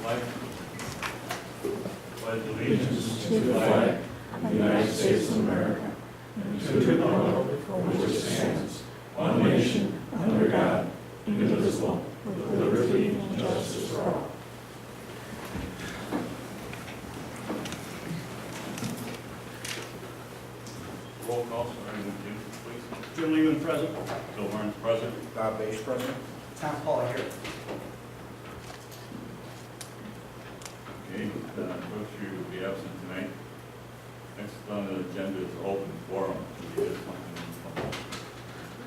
flag. Pledge allegiance to the flag of the United States of America and to the republic for which it stands, one nation, under God, indivisible, with liberty and justice for all. Roll call, starting with Jim, please. Jim Lehman present. Bill Burns present. Bob Bates present. Tom Paul here. Okay, Coach, you will be absent tonight. Next on the agenda is open forum.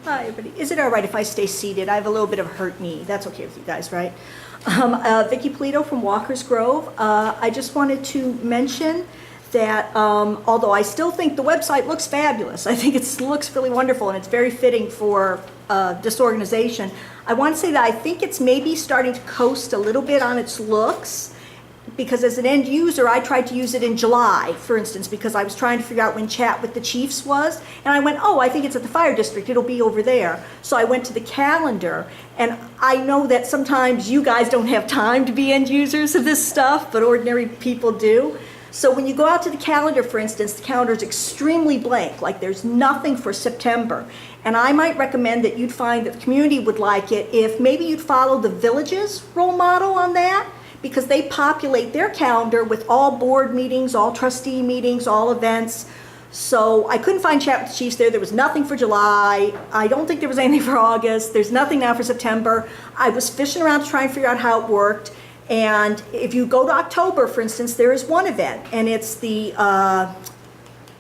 Hi, everybody. Is it all right if I stay seated? I have a little bit of a hurt knee. That's okay with you guys, right? Vicki Polito from Walker's Grove. I just wanted to mention that although I still think the website looks fabulous, I think it looks really wonderful and it's very fitting for this organization, I want to say that I think it's maybe starting to coast a little bit on its looks. Because as an end user, I tried to use it in July, for instance, because I was trying to figure out when chat with the chiefs was. And I went, oh, I think it's at the fire district. It'll be over there. So I went to the calendar. And I know that sometimes you guys don't have time to be end users of this stuff, but ordinary people do. So when you go out to the calendar, for instance, the calendar is extremely blank. Like there's nothing for September. And I might recommend that you'd find that the community would like it if maybe you'd follow the Village's role model on that. Because they populate their calendar with all board meetings, all trustee meetings, all events. So I couldn't find chat with the chiefs there. There was nothing for July. I don't think there was anything for August. There's nothing now for September. I was fishing around to try and figure out how it worked. And if you go to October, for instance, there is one event, and it's the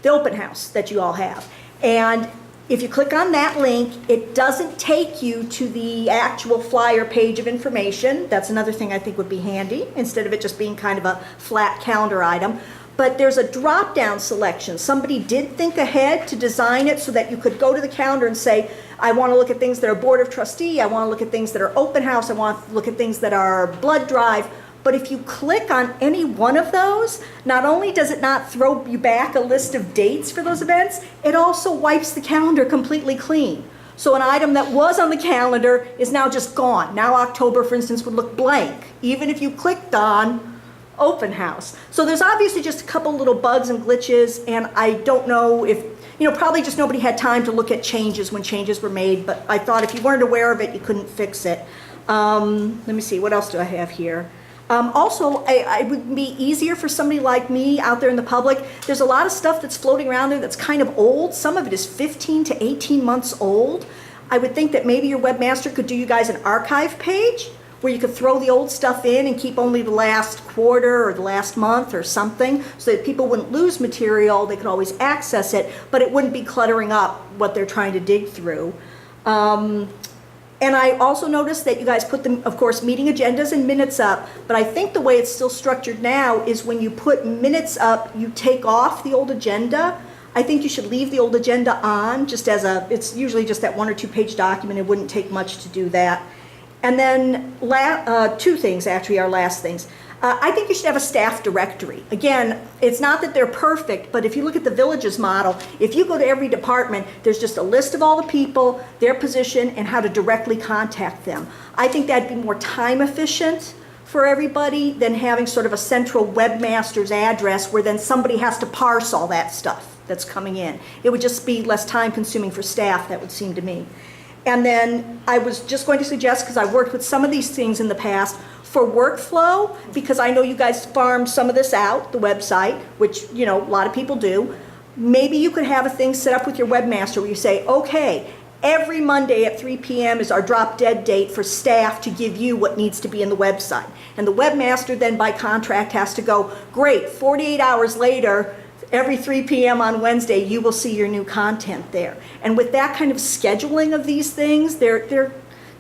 open house that you all have. And if you click on that link, it doesn't take you to the actual flyer page of information. That's another thing I think would be handy, instead of it just being kind of a flat calendar item. But there's a drop-down selection. Somebody did think ahead to design it so that you could go to the calendar and say, I want to look at things that are board of trustee, I want to look at things that are open house, I want to look at things that are blood drive. But if you click on any one of those, not only does it not throw you back a list of dates for those events, it also wipes the calendar completely clean. So an item that was on the calendar is now just gone. Now October, for instance, would look blank, even if you clicked on open house. So there's obviously just a couple little bugs and glitches, and I don't know if, probably just nobody had time to look at changes when changes were made, but I thought if you weren't aware of it, you couldn't fix it. Let me see, what else do I have here? Also, it would be easier for somebody like me out there in the public. There's a lot of stuff that's floating around there that's kind of old. Some of it is 15 to 18 months old. I would think that maybe your webmaster could do you guys an archive page where you could throw the old stuff in and keep only the last quarter or the last month or something so that people wouldn't lose material. They could always access it, but it wouldn't be cluttering up what they're trying to dig through. And I also noticed that you guys put them, of course, meeting agendas and minutes up, but I think the way it's still structured now is when you put minutes up, you take off the old agenda. I think you should leave the old agenda on, just as it's usually just that 1 or 2 page document. It wouldn't take much to do that. And then two things actually are last things. I think you should have a staff directory. Again, it's not that they're perfect, but if you look at the Village's model, if you go to every department, there's just a list of all the people, their position, and how to directly contact them. I think that'd be more time efficient for everybody than having sort of a central webmaster's address where then somebody has to parse all that stuff that's coming in. It would just be less time consuming for staff, that would seem to me. And then I was just going to suggest, because I've worked with some of these things in the past, for workflow, because I know you guys farmed some of this out, the website, which, a lot of people do. Maybe you could have a thing set up with your webmaster where you say, okay, every Monday at 3 p.m. is our drop dead date for staff to give you what needs to be in the website. And the webmaster then by contract has to go, great, 48 hours later, every 3 p.m. on Wednesday, you will see your new content there. And with that kind of scheduling of these things, they're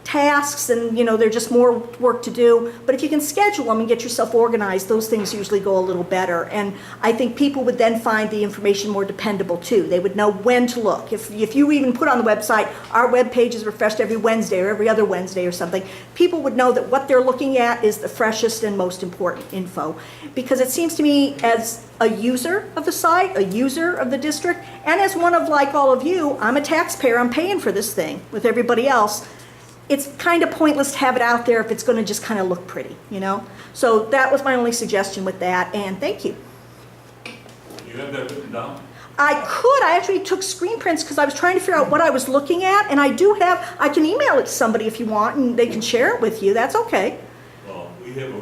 tasks and they're just more work to do, but if you can schedule them and get yourself organized, those things usually go a little better. And I think people would then find the information more dependable too. They would know when to look. If you even put on the website, our web page is refreshed every Wednesday or every other Wednesday or something, people would know that what they're looking at is the freshest and most important info. Because it seems to me, as a user of the site, a user of the district, and as one of, like all of you, I'm a taxpayer, I'm paying for this thing with everybody else. it's kind of pointless to have it out there if it's going to just kind of look pretty, you know? So that was my only suggestion with that, and thank you. You have that written down? I actually took screen prints because I was trying to figure out what I was looking at, and I can email it to somebody if you want, and they can share it with you, that's okay. Well, we have a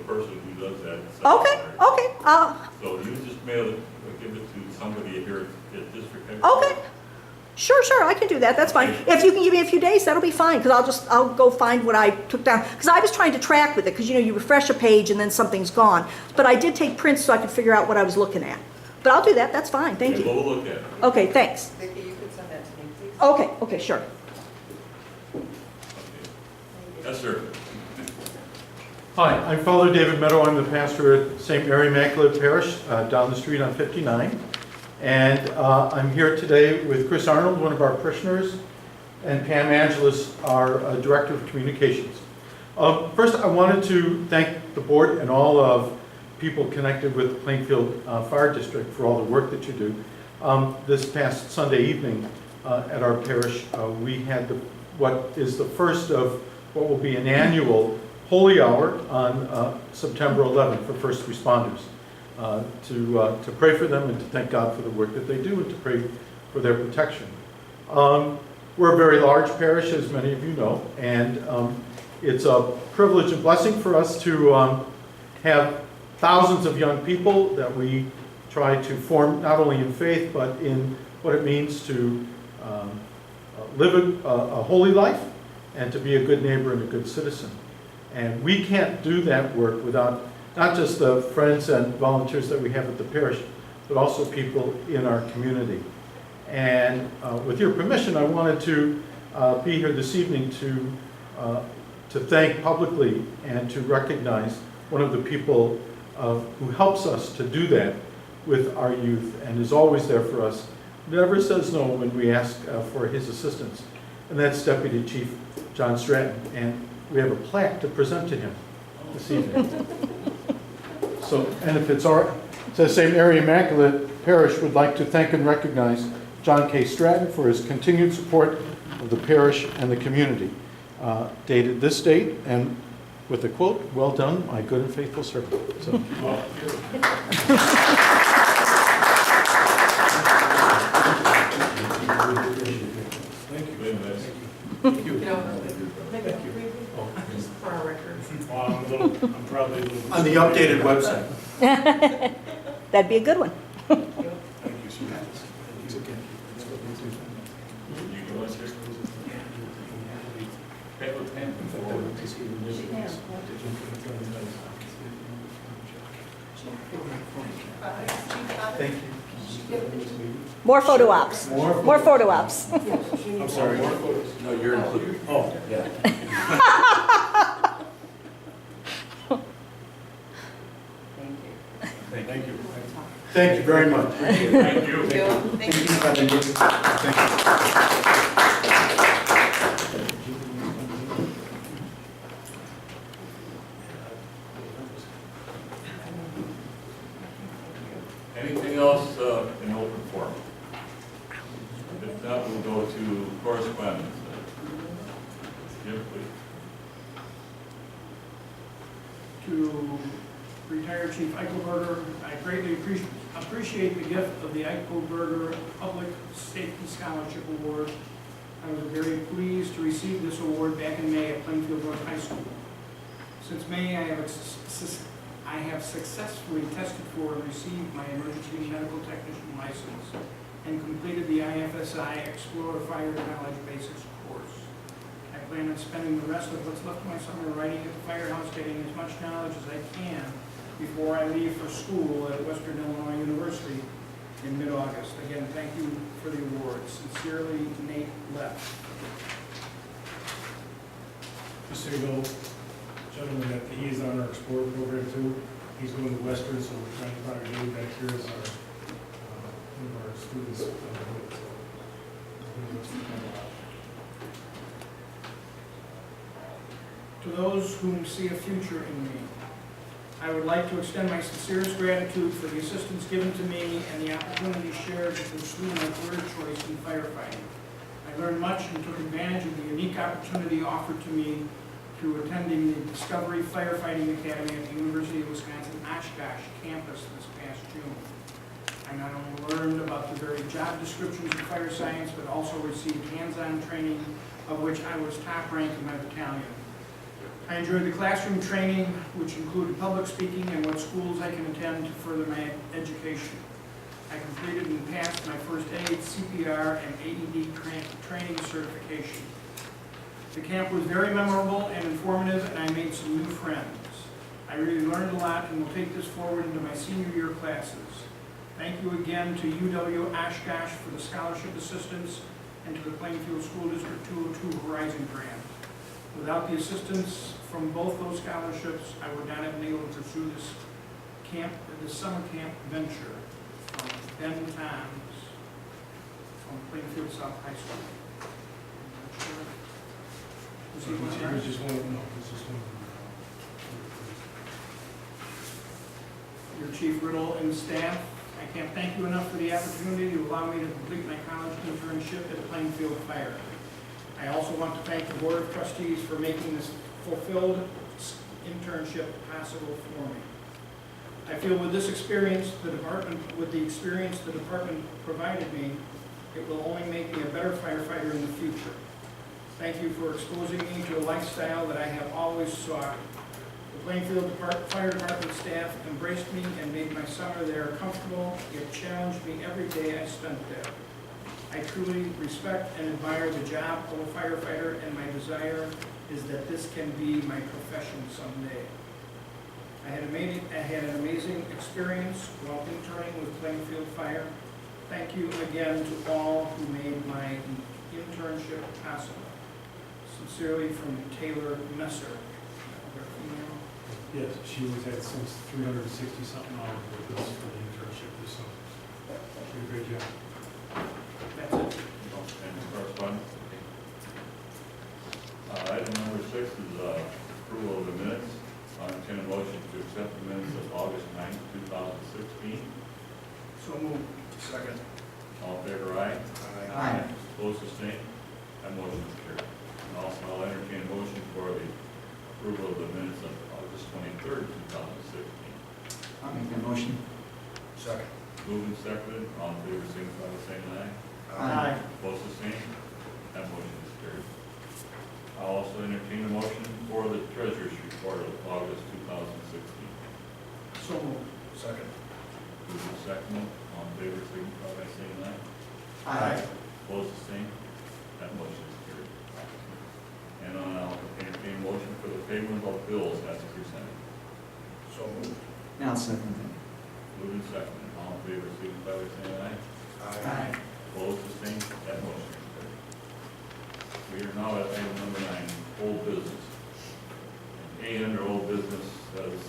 person who does that. Okay, okay, So you just mail it, or give it to somebody here at district headquarters. okay. Sure, I can do that, that's fine. If you can give me a few days, that'll be fine, because I'll go find what I took down. Because I was trying to track with it, because you know, you refresh a page and then something's gone. But I did take prints so I could figure out what I was looking at. But I'll do that, that's fine, thank Okay, you. We'll look at it. Okay, thanks. Vicki, you could send that to me, please. Okay, sure. Okay. Yes, sir. Hi, I'm Father David Meadow. I'm the pastor at St. Mary Immaculate Parish down the street on 59. And I'm here today with Chris Arnold, one of our parishioners, and Pam Angelis, our Director of Communications. First, I wanted to thank the board and all of people connected with the Plainfield Fire District for all the work that you do. This past Sunday evening at our parish, we had what is the first of what will be an annual Holy Hour on September 11th for first responders, to pray for them and to thank God for the work that they do and to pray for their protection. We're a very large parish, as many of you know, and it's a privilege and blessing for us to have thousands of young people that we try to form not only in faith but in what it means to live a holy life and to be a good neighbor and a good citizen. And we can't do that work without not just the friends and volunteers that we have at the parish, but also people in our community. And with your permission, I wanted to be here this evening to thank publicly and to recognize one of the people who helps us to do that with our youth and is always there for us, never says no when we ask for his assistance. And that's Deputy Chief John Stratton. And we have a plaque to present to him this evening. So, and if it's our, the St. Mary Immaculate Parish would like to thank and recognize John K. Stratton for his continued support of the parish and the community. Dated this date, and with a quote, "Well done, my good and faithful servant." So, Thank you very much. You know, make a brief, just for our records. I'm probably a little. on the updated website. That'd be a good one. Thank you, sir. You can watch this. Paper pen forward. Thank you. More photo ops. More photo ops. I'm sorry. No, you're included. Oh, Yeah. thank you. Thank you very much. Thank you. Thank you. Anything else in open forum? If not, we'll go to correspondence. Jim, please. To retired Chief Eichelberger, I greatly appreciate the gift of the Eichelberger Public Safety Scholarship Award. I was very pleased to receive this award back in May at Plainfield North High School. Since May, I have successfully tested for and received my emergency medical technician license and completed the IFSI Explorer Fire Knowledge Basics course. I plan on spending the rest of what's left of my summer writing at the firehouse, getting as much knowledge as I can before I leave for school at Western Illinois University in mid-August. Again, thank you for the award. Sincerely, Nate Leff. Just so you know, gentlemen, that he's on our Explorer program too. He's going to Western, so we're trying to probably get him back here as our, one of our students. To those whom see a future in me, I would like to extend my sincerest gratitude for the assistance given to me and the opportunity shared to pursue my career choice in firefighting. I I learned much and took advantage of the unique opportunity offered to me through attending the Discovery Firefighting Academy at the University of Wisconsin Oshkosh campus this past June. I not only learned about the very job descriptions of fire science, but also received hands-on training, of which I was top ranked in my battalion. I enjoyed the classroom training, which included public speaking and what schools I can attend to further my education. I completed and passed my first aid, CPR, and AED training certification. The camp was very memorable and informative, and I made some new friends. I really learned a lot and will take this forward into my senior year classes. Thank you again to UW Oshkosh for the scholarship assistance and to the Plainfield School District 202 Horizon Grant. Without the assistance from both those scholarships, I would not have been able to pursue this summer camp venture from Ben Toms from Plainfield South High School. Was he one right? Just one, no, this is one. Your Chief Riddle and staff, I can't thank you enough for the opportunity to allow me to complete my college internship at Plainfield Fire. I also want to thank the Board of Trustees for making this fulfilled internship possible for me. I feel with this experience, with the experience the department provided me, it will only make me a better firefighter in the future. Thank you for exposing me to a lifestyle that I have always sought. The Plainfield Fire Department staff embraced me and made my summer there comfortable, yet challenged me every day I spent there. I truly respect and admire the job of a firefighter, and my desire is that this can be my profession someday. I had an amazing experience while interning with Plainfield Fire. Thank you again to all who made my internship possible. Sincerely, from Taylor Messer. Yes, she was at since 360-something hours with us for the internship this summer. She did a great job. That's it. Any correspondence? Item number 6 is approval of the minutes. I entertain a motion to accept the minutes of August 9th, 2016. So moved. Second. All in favor, aye. Aye. Opposed, the same. That motion is carried. And also, I'll entertain a motion for the approval of the minutes of August 23rd, 2016. I'll make that motion. Second. Moved and seconded. All in favor, signify by saying aye. Aye. Opposed, the same. That motion is carried. I'll also entertain a motion for the treasurer's report of August 2016. So moved. Second. Moved and seconded. All in favor, signify by saying aye. Aye. Opposed, the same. That motion is carried. And I'll entertain a motion for the payment of bills as presented. So moved. Now second that. Moved and seconded. All in favor, signify by saying aye. Aye. Opposed, the same. That motion is carried. We are now at item number 9, old business. A under old business says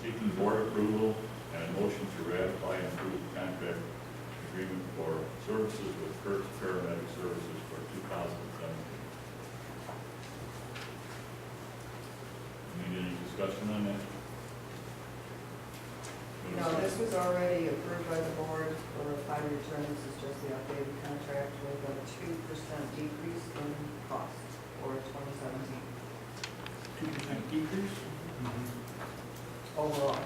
seeking board approval and a motion to ratify and approve contract agreement for services with Kurt's Paramedic Services for 2017. Need any discussion on that? No, this was already approved by the board for a 5-year term. This is just the updated contract with a 2% decrease in cost for 2017 2% decrease. overall.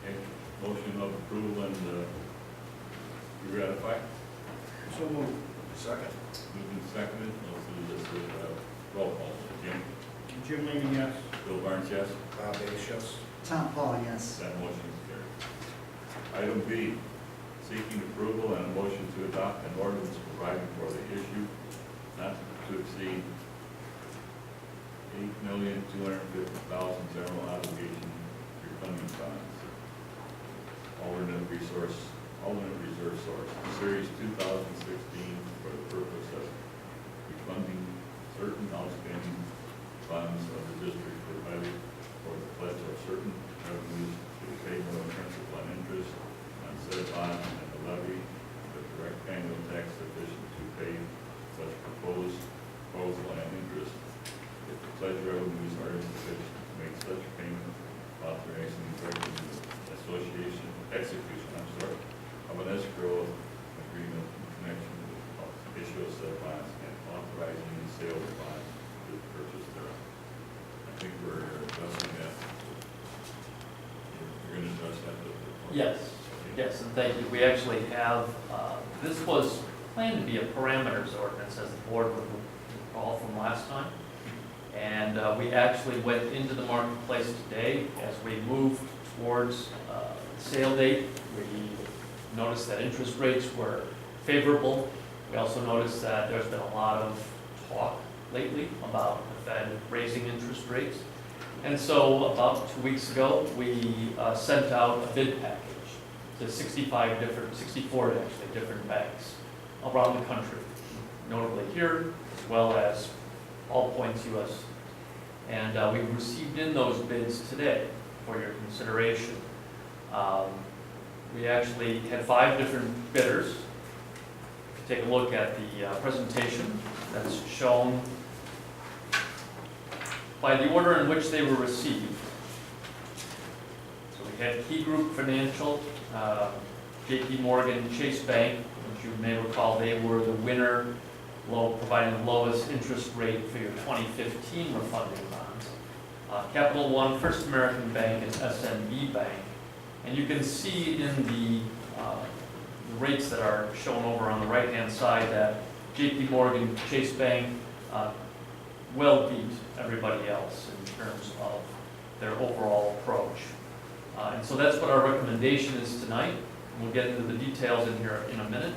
Okay, motion of approval and you ratify? So moved. Second. Moved and seconded. Let's do this with roll call. Jim? Jim Lehman, yes. Bill Barnes, yes? Bob Bates, yes. Tom Paul, yes. That motion is carried. Item B, seeking approval and a motion to adopt an ordinance providing for the issue not to exceed $8,250,000 general obligation refunding funds. Alternate reserve source, Series 2016, for the purpose of refunding certain outstanding funds of the district provided for the pledge of certain revenues to be paid no principal and interest on said bond and the levy of the direct annual tax sufficient to pay such proposal and interest. If the pledge revenues are insufficient to make such payment, authorizing execution of an escrow agreement in connection with Yes, yes, and thank you. We actually have, this was planned to be a parameters ordinance, as the board would recall from last time. And we actually went into the marketplace today as we moved towards sale date. We noticed that interest rates were favorable. We also noticed that there's been a lot of talk lately about the Fed raising interest rates. And so about 2 weeks ago, we sent out a bid package to 64 actually different banks around the country, notably here, as well as all points US. And we received in those bids today for your consideration. We actually had 5 different bidders. If you take a look at the presentation that's shown by the order in which they were received. So we had Key Group Financial, JP Morgan, Chase Bank, which you may recall they were the winner, providing the lowest interest rate for your 2015 refunding bonds. Capital One, First American Bank, and SMB Bank. And you can see in the rates that are shown over on the right-hand side that JP Morgan, Chase Bank well beat everybody else in terms of their overall approach. And so that's what our recommendation is tonight. We'll get into the details in here in a minute.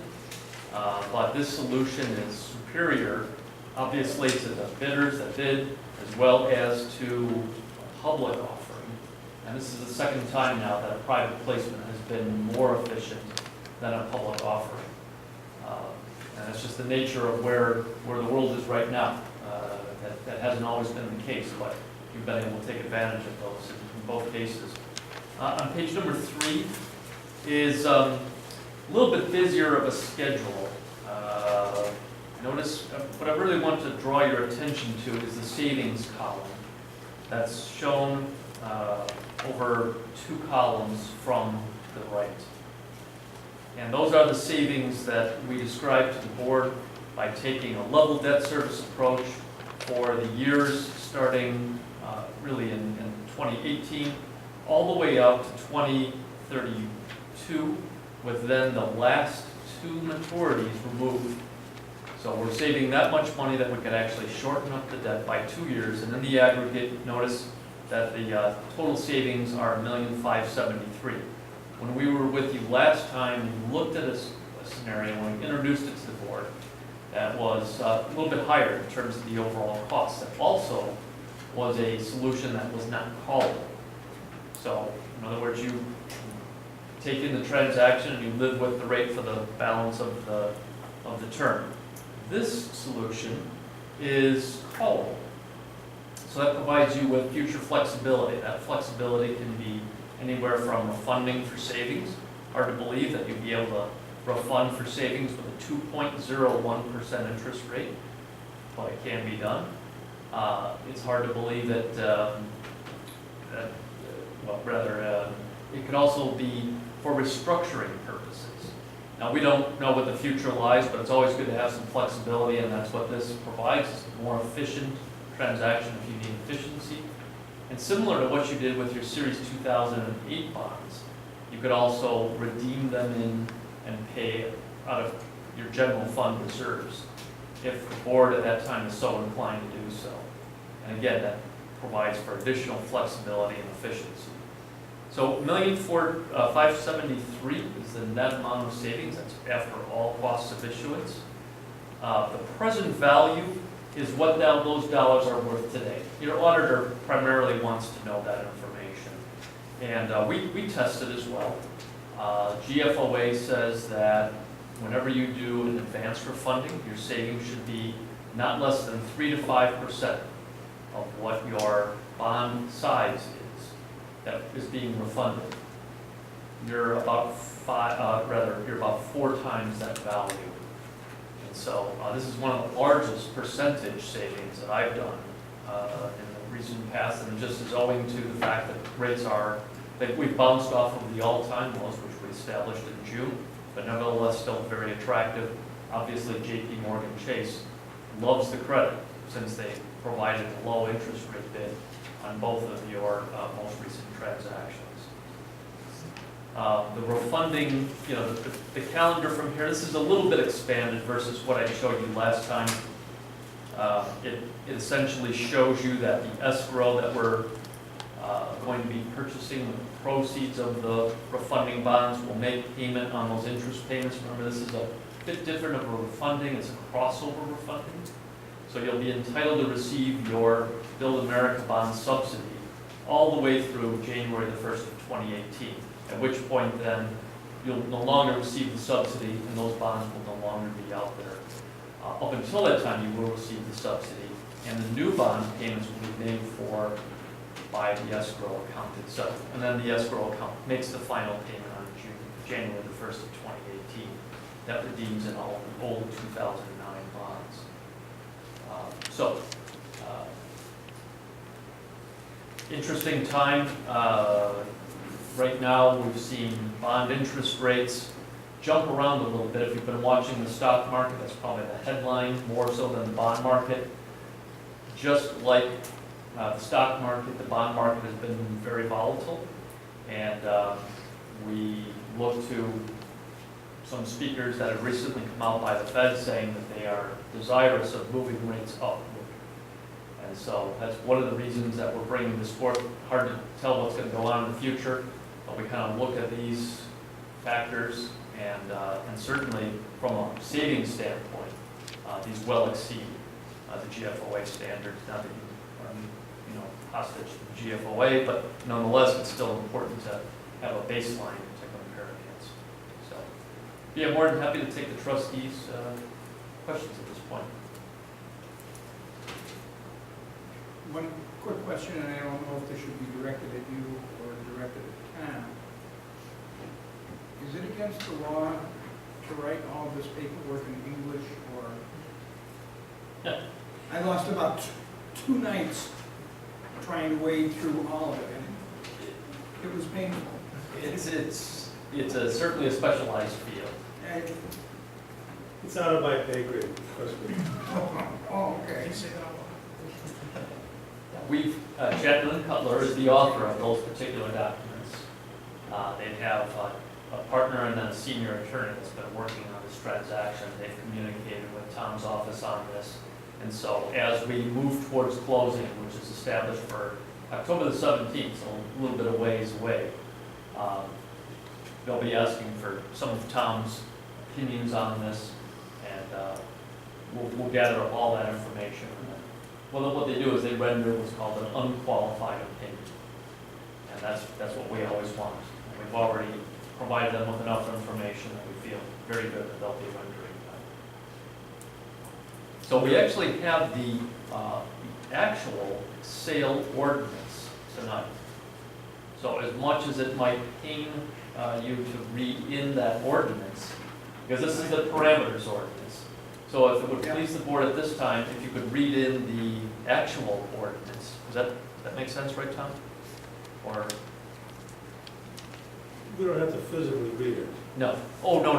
But this solution is superior, obviously, to the bidders that bid, as well as to a public offering. And this is the second time now that a private placement has been more efficient than a public offering. And it's just the nature of where the world is right now. That hasn't always been the case, but you've been able to take advantage of those in both cases. On page number 3 is a little bit busier of a schedule. Notice what I really want to draw your attention to is the savings column that's shown over 2 columns from the right. And those are the savings that we described to the board by taking a level debt service approach for the years starting really in 2018 all the way out to 2032, with then the last 2 maturities removed. So we're saving that much money that we could actually shorten up the debt by 2 years, and in the aggregate, notice that the total savings are $1,573,000. When we were with you last time, we looked at a scenario when we introduced it to the board that was a little bit higher in terms of the overall cost. That also was a solution that was not callable. So, in other words, you take in the transaction and you live with the rate for the balance of the term. This solution is callable. So that provides you with future flexibility. That flexibility can be anywhere from refunding for savings. Hard to believe that you'd be able to refund for savings with a 2.01% interest rate, but it can be done. It's hard to believe that, it could also be for restructuring purposes. Now, we don't know what the future lies, but it's always good to have some flexibility, and that's what this provides, is a more efficient transaction if you need efficiency. And similar to what you did with your Series 2008 bonds, you could also redeem them in and pay out of your general fund reserves if the board at that time is so inclined to do so. And again, that provides for additional flexibility and efficiency. So $1,573,000 is the net amount of savings. That's after all costs of issuance. The present value is what those dollars are worth today. Your auditor primarily wants to know that information. And we tested as well. GFOA says that whenever you do an advance refunding, your savings should be not less than 3 to 5% of what your bond size is that is being refunded. You're about 4 times that value. And so this is one of the largest percentage savings that I've done in the recent past, and just is owing to the fact that rates that we've bounced off of the all-time lows, which we established in June, but nevertheless still very attractive. Obviously, JP Morgan Chase loves the credit since they provided a low interest rate bid on both of your most recent transactions. The refunding, the calendar from here, this is a little bit expanded versus what I showed you last time. It essentially shows you that the escrow that we're going to be purchasing with the proceeds of the refunding bonds will make payment on those interest payments. Remember, this is a bit different of a refunding, it's a crossover refunding. So you'll be entitled to receive your Build America bond subsidy all the way through January the 1st of 2018, at which point then you'll no longer receive the subsidy and those bonds will no longer be out there. Up until that time, you will receive the subsidy, and the new bond payments will be made for by the escrow account itself. And then the escrow account makes the final payment on January the 1st of 2018. That redeems in all the old 2009 bonds. Interesting time. Right now, we've seen bond interest rates jump around a little bit. If you've been watching the stock market, that's probably the headline more so than the bond market. Just like the stock market, the bond market has been very volatile, and we look to some speakers that have recently come out by the Fed saying that they are desirous of moving rates upward. And so that's one of the reasons that we're bringing this forth. Hard to tell what's going to go on in the future, but we kind of look at these factors, and certainly from a savings standpoint, these well exceed the GFOA standards. Not that you are, hostage to the GFOA, but nonetheless, it's still important to have a baseline to compare against. So, yeah, more than happy to take the trustees' questions at this point. One quick question, and I don't know if this should be directed at you or directed at Tom. Is it against the law to write all this paperwork in English, or? Yeah. I lost about two nights trying to wade through all of it, and it was painful. It's certainly a specialized field. It's out of my pay grade, trust me. Oh, okay. Stratton and Cutler is the author of those particular documents. They have a partner and then a senior attorney that's been working on this transaction. They've communicated with Tom's office on this. And so as we move towards closing, which is established for October the 17th, so a little bit of ways away, they'll be asking for some of Tom's opinions on this, and we'll gather up all that information. Well, what they do is they render what's called an unqualified opinion, and that's what we always want. And we've already provided them with enough information that we feel very good that they'll be rendering that. So we actually have the actual sale ordinance tonight. So as much as it might pain you to read in that ordinance, because this is the parameters ordinance. So if it would please the board at this time, if you could read in the actual ordinance. Does that make sense, right, Tom? Or We don't have to physically read it. no? Oh, no.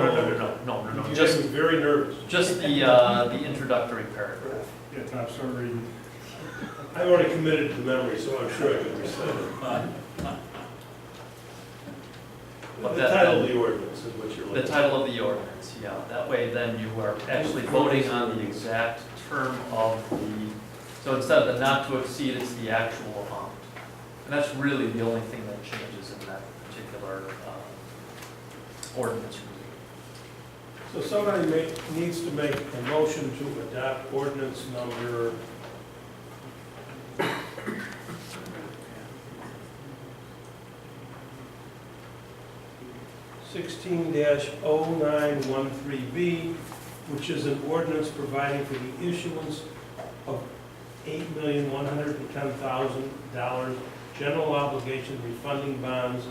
You Just make me very nervous. the introductory paragraph. Yeah, Tom, start reading. I've already committed to memory, so I'm sure I can recite it. But The that- title of the ordinance is what you're The looking at. title of the ordinance, yeah. That way then you are actually voting on the exact term of so instead of the not to exceed, it's the actual amount. And that's really the only thing that changes in that particular ordinance review. So somebody needs to make a motion to adopt ordinance number 16-0913B, which is an ordinance providing for the issuance of $8,110,000 general obligation refunding bonds,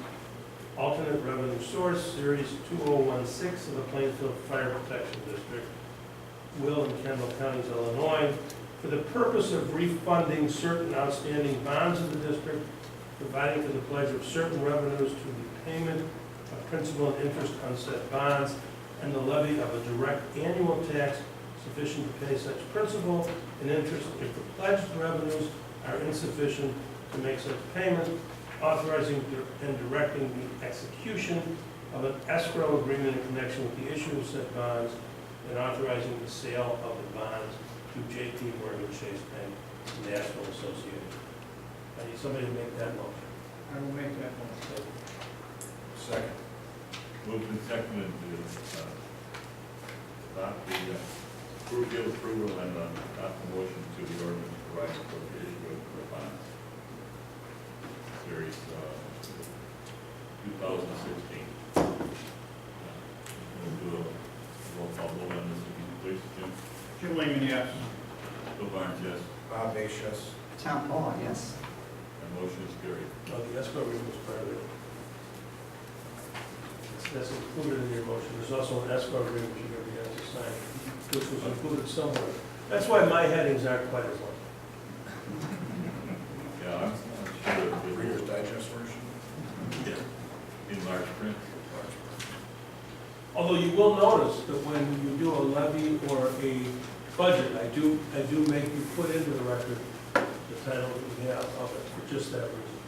alternate revenue source, series 2016 of the Plainfield Fire Protection District, Will and Kendall Counties, Illinois, for the purpose of refunding certain outstanding bonds of the district, providing for the pledge of certain revenues to the payment of principal and interest on said bonds, and the levy of a direct annual tax sufficient to pay such principal and interest if the pledged revenues are insufficient to make such payment, authorizing and directing the execution of an escrow agreement in connection with the issue of said bonds and authorizing the sale of the bonds to J.P. Morgan Chase Bank National Association. I need somebody to make that motion. I will make that motion. Second. Moved and seconded to adopt the approval and adopt the motion to the ordinance providing for the issue of the bonds. Series 2016. We'll do a roll call vote on this, please. Jim? Jim Lehman, yes. Bill Barnes, yes. Bob Bates, yes. Tom Paul, yes. And motion is carried. No, the escrow agreement was part of it. That's included in your motion. There's also an escrow agreement you're going to be asked to sign, which was included somewhere. That's why my headings aren't quite as long. Yeah, I'm sure that the Reader's Digest version. in large print. Although you will notice that when you do a levy or a budget, I do make you put into the record the title that we have of it, for just that reason.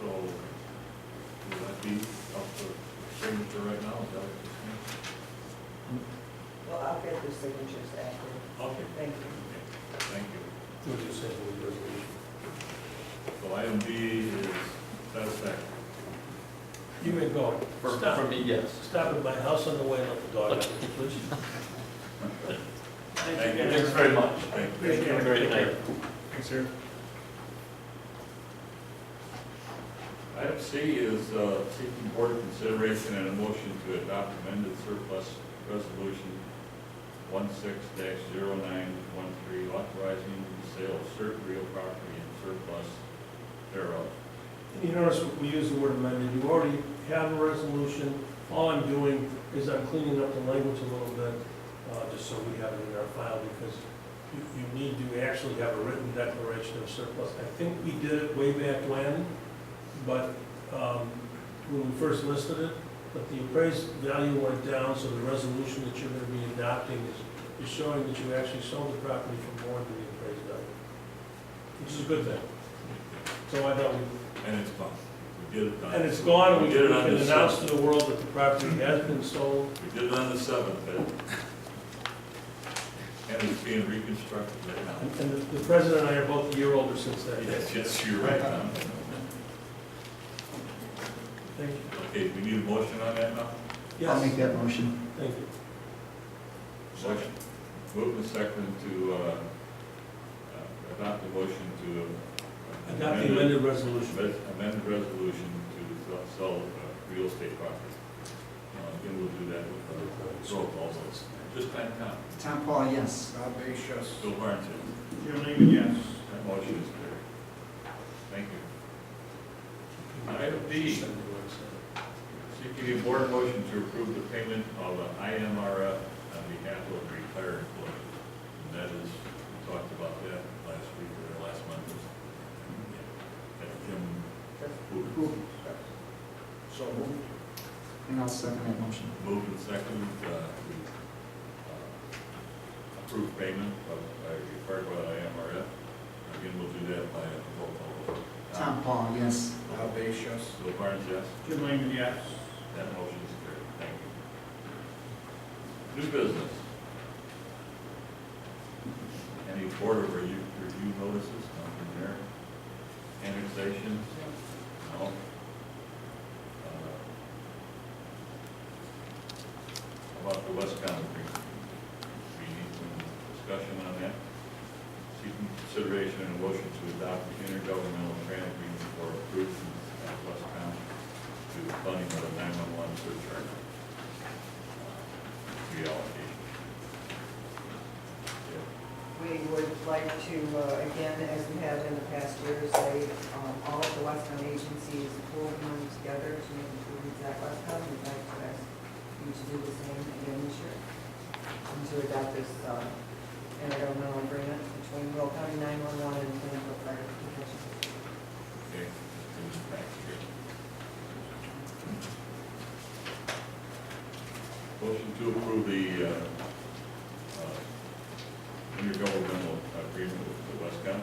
So, will that be up for signature right now? Is that what you're saying? Well, I'll get the signatures after. Okay, Thank you. thank you. We'll just say the resolution. So item B is satisfactory. You may go. For Stop. me, yes. Stop at my house on the way and let the dog out, please. Thank you. Thanks very much. Thank you. Thank you. Have a great night. Thanks, sir. Item C is seeking board consideration and a motion to adopt amended surplus resolution 16-0913, authorizing the sale of certain real property and surplus thereof. You notice we use the word amended. You already have a resolution. All I'm doing is I'm cleaning up the language a little bit, just so we have it in our file, because you need to actually have a written declaration of surplus. I think we did it way back when, but when we first listed it, but the appraised value went down, so the resolution that you're going to be adopting is showing that you actually sold the property for more than the appraised value, which is a good thing. So I thought we. And it's gone. We did it on. And it's gone, and we did it can on the announce 7th. to the world that the property has been sold. We did it on the 7th, and it's being reconstructed right now. And the president and I are both a year older since that. Yes, you're right. Tom. Thank you. Okay, we need a motion on that now? I'll make Yes, that motion. thank you. Motion. Move the second to adopt the motion to Adopt the amended resolution. amended resolution to sell real estate property. Again, we'll do that with roll call votes. Just kind of count. Tom Paul, yes. Bob Bates, yes. Bill Barnes, yes. Jim Lehman, yes. That motion is carried. Thank you. Item D, seeking a board motion to approve the payment of an IMRF on behalf of a retired employee. And that is, we talked about that last week or last month. That's Jim Booth. So moved. And I'll second that motion. Moved and seconded to approve payment of required by the IMRF. Again, we'll do that by a roll call vote. Tom Paul, yes. Bob Bates, yes. Bill Barnes, yes. Jim Lehman, yes. That motion is carried. Thank you. New business. Any board of review notices? Nothing there. Annexation? No. How about the West County agreement? We need some discussion on that. Seeking consideration and a motion to adopt the intergovernmental grant agreement for approved at West County to the funding of the 911 surcharge reallocation. We would like to, again, as we have in the past years, say, all of the West County agencies pull money together to make improvements at West County. We'd like to ask you to do the same again this year, and to adopt this intergovernmental agreement between Will County 911 and Plainfield Fire Protection. Okay, bring this back here. Motion to approve the intergovernmental agreement with the West County.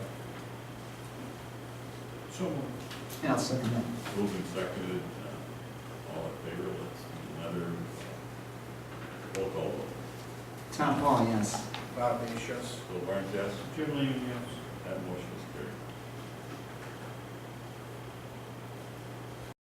So moved. And I'll second that. Moved and seconded, all in favor, let's do another roll call vote. Tom Paul, yes. Bob Leach, yes. Bill Barnes, yes? Jim Leland, yes. That motion is carried.